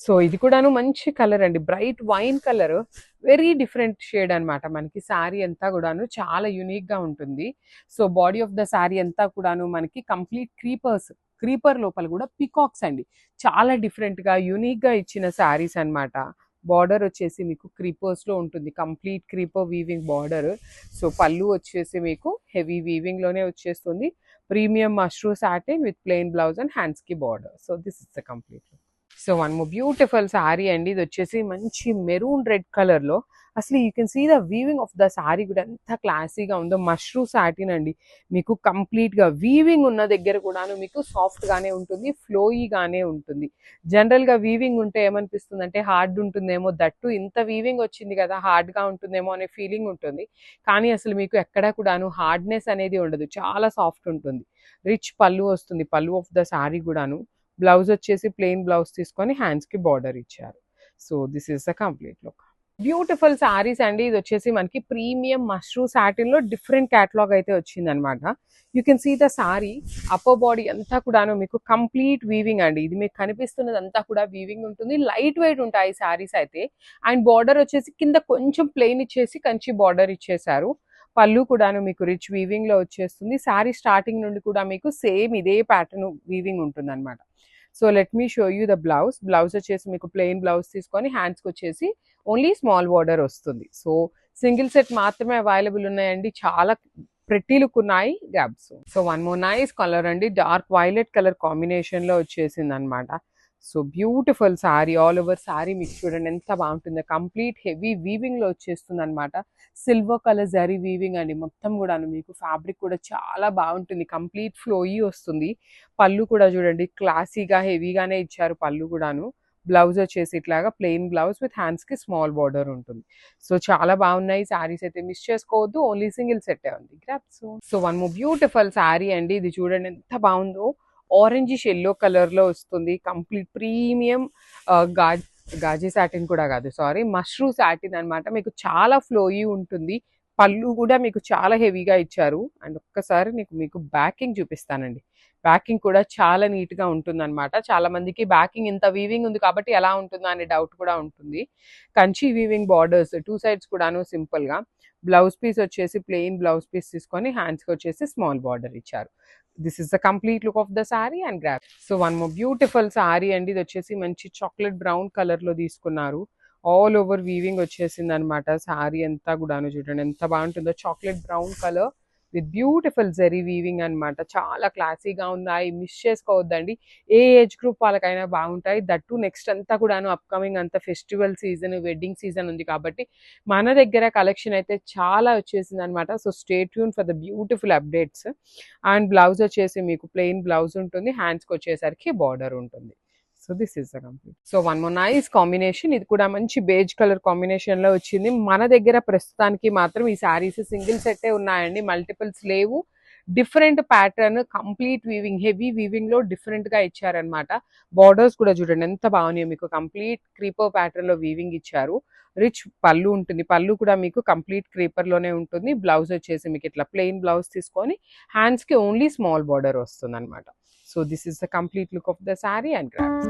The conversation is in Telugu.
సో ఇది కూడాను మంచి కలర్ అండి, bright wine colour, very different shade అనమాట. మనకి శారీ అంతా కూడాను చాలా యూనిక్ గా ఉంటుంది. So body of the sari అంతా కూడాను మనకి కంప్లీట్ క్రీపర్ లోపల కూడా పికాక్స్ అండి, చాలా డిఫరెంట్ గా యూనిక్ గా ఇచ్చిన శారీస్ అన్నమాట. బార్డర్ వచ్చేసి మీకు క్రీపర్స్ లో ఉంటుంది, complete creeper weaving border. So పళ్ళు వచ్చేసి మీకు హెవీ వీవింగ్ లోనే వచ్చేస్తుంది, premium mashru satin with plain blouse and hands కి border. So this is the complete look. So one more beautiful sari అండి, ఇది వచ్చేసి మంచి మెరూన్ రెడ్ కలర్ లో. అసలు you can see the weaving of the sari కూడా ఎంత క్లాసీగా ఉందో. మష్రూ సాటిన్ అండి, మీకు కంప్లీట్ గా వీవింగ్ ఉన్న దగ్గర కూడాను మీకు సాఫ్ట్ గానే ఉంటుంది, ఫ్లోయీ గానే ఉంటుంది. జనరల్ గా వీవింగ్ ఉంటే ఏమనిపిస్తుంది అంటే హార్డ్ ఉంటుందేమో, దట్టు ఇంత వీవింగ్ వచ్చింది కదా హార్డ్ గా ఉంటుందేమో అనే ఫీలింగ్ ఉంటుంది. కానీ అసలు మీకు ఎక్కడా కూడాను హార్డ్నెస్ అనేది ఉండదు, చాలా సాఫ్ట్ ఉంటుంది. రిచ్ పళ్ళు వస్తుంది, పళ్ళు ఆఫ్ ద శారీ కూడాను. బ్లౌజ్ వచ్చేసి ప్లెయిన్ బ్లౌజ్ తీసుకొని హ్యాండ్స్ కి బార్డర్ ఇచ్చారు. So this is the complete look. Beautiful saris అండి, ఇది వచ్చేసి మనకి ప్రీమియం మష్రూ సాటిన్ లో డిఫరెంట్ క్యాటలాగ్ అయితే వచ్చింది అనమాట. You can see the sari upper body అంతా కూడాను మీకు కంప్లీట్ వీవింగ్ అండి, ఇది మీకు కనిపిస్తున్నది అంతా కూడా వీవింగ్ ఉంటుంది. లైట్ వెయిట్ ఉంటాయి శారీస్ అయితే. అండ్ బార్డర్ వచ్చేసి కింద కొంచెం ప్లెయిన్ ఇచ్చేసి కంచి బార్డర్ ఇచ్చేసారు. పళ్ళు కూడాను మీకు రిచ్ వీవింగ్ లో వచ్చేస్తుంది. శారీ స్టార్టింగ్ నుండి కూడా మీకు సేమ్ ఇదే ప్యాటర్న్ వీవింగ్ ఉంటుంది అనమాట. So let me show you the blouse. Blouse వచ్చేసి మీకు ప్లెయిన్ బ్లౌజ్ తీసుకొని హ్యాండ్స్కి వచ్చేసి ఓన్లీ స్మాల్ బార్డర్ వస్తుంది. సో సింగిల్ సెట్ మాత్రమే అవైలబుల్ ఉన్నాయండి, చాలా ప్రెట్టి లుక్ ఉన్నాయి గ్యాబ్స్. So one more nice colour అండి, డార్క్ వైలెట్ కలర్ కాంబినేషన్ లో వచ్చేసింది అనమాట. So beautiful sari, all over sari మీకు చూడండి ఎంత బాగుంటుందో, కంప్లీట్ హెవీ వీవింగ్ లో వచ్చేస్తుంది అనమాట. సిల్వర్ కలర్ జరీ వీవింగ్ అండి మొత్తం కూడాను, మీకు ఫ్యాబ్రిక్ కూడా చాలా బాగుంటుంది, కంప్లీట్ ఫ్లోయీ వస్తుంది. పళ్ళు కూడా చూడండి క్లాసీగా హెవీగానే ఇచ్చారు పళ్ళు కూడాను. బ్లౌజ్ వచ్చేసి ఇట్లాగా ప్లెయిన్ బ్లౌజ్ విత్ హ్యాండ్స్ కి స్మాల్ బార్డర్ ఉంటుంది. సో చాలా బాగున్నాయి శారీస్ అయితే, మిస్ చేసుకోవద్దు, ఓన్లీ సింగిల్ సెట్ ఉంది. So one more beautiful sari అండి, ఇది చూడండి ఎంత బాగుందో. ఆరెంజిష్ ఎల్లో కలర్ లో వస్తుంది, కంప్లీట్ ప్రీమియం గాజీ సాటిన్ కూడా కాదు, సారీ మష్రూ సాటిన్ అనమాట. మీకు చాలా ఫ్లోయీ ఉంటుంది, పళ్ళు కూడా మీకు చాలా హెవీగా ఇచ్చారు. అండ్ ఒక్కసారి మీకు బ్యాకింగ్ చూపిస్తానండి. బ్యాకింగ్ కూడా చాలా నీట్ గా ఉంటుంది అనమాట. చాలా మందికి బ్యాకింగ్ ఇంత వీవింగ్ ఉంది కాబట్టి ఎలా ఉంటుందా అనే డౌట్ కూడా ఉంటుంది. Kanchi weaving borders two sides కూడాను సింపుల్ గా. బ్లౌజ్ పీస్ వచ్చేసి ప్లెయిన్ బ్లౌజ్ పీస్ తీసుకొని హ్యాండ్స్ కి వచ్చేసి స్మాల్ బార్డర్ ఇచ్చారు. This is the complete look of the sorry and grab. So one more beautiful sorry అండి, ఇది వచ్చేసి మంచి చాక్లెట్ బ్రౌన్ కలర్ లో తీసుకున్నారు. ఆల్ ఓవర్ వీవింగ్ వచ్చేసింది అనమాట. సారీ అంతా కూడాను చూడండి ఎంత బాగుంటుందో, chocolate brown colour with beautiful zari weaving అనమాట. చాలా క్లాసీగా ఉన్నాయి, మిస్ చేసుకోవద్దండి. ఏ ఏజ్ గ్రూప్ వాళ్ళకైనా బాగుంటాయి. దట్టు నెక్స్ట్ అంతా కూడాను అప్కమింగ్ అంతా ఫెస్టివల్ సీజన్, వెడ్డింగ్ సీజన్ ఉంది కాబట్టి మన దగ్గర కలెక్షన్ అయితే చాలా వచ్చేసింది అనమాట. So stay tune for the beautiful updates. And blouse వచ్చేసి మీకు ప్లెయిన్ బ్లౌజ్ ఉంటుంది, హ్యాండ్స్కి వచ్చేసరికి బార్డర్ ఉంటుంది. So this is the complete. So one more nice combination, ఇది కూడా మంచి బేజ్ కలర్ కాంబినేషన్ లో వచ్చింది. మన దగ్గర ప్రస్తుతానికి మాత్రం ఈ శారీస్ సింగిల్ సెట్టే ఉన్నాయండి, మల్టిపుల్స్ లేవు. Different pattern, complete weaving, heavy weaving లో డిఫరెంట్ గా ఇచ్చారనమాట. బార్డర్స్ కూడా చూడండి ఎంత బాగున్నాయి, మీకు కంప్లీట్ క్రీపర్ ప్యాటర్న్ లో వీవింగ్ ఇచ్చారు. రిచ్ పళ్ళు ఉంటుంది, పళ్ళు కూడా మీకు కంప్లీట్ క్రీపర్ లోనే ఉంటుంది. బ్లౌజ్ వచ్చేసి మీకు ఇట్లా ప్లెయిన్ బ్లౌజ్ తీసుకొని హ్యాండ్స్ కి ఓన్లీ స్మాల్ బార్డర్ వస్తుంది అనమాట. So this is the complete look of the saree and grabs.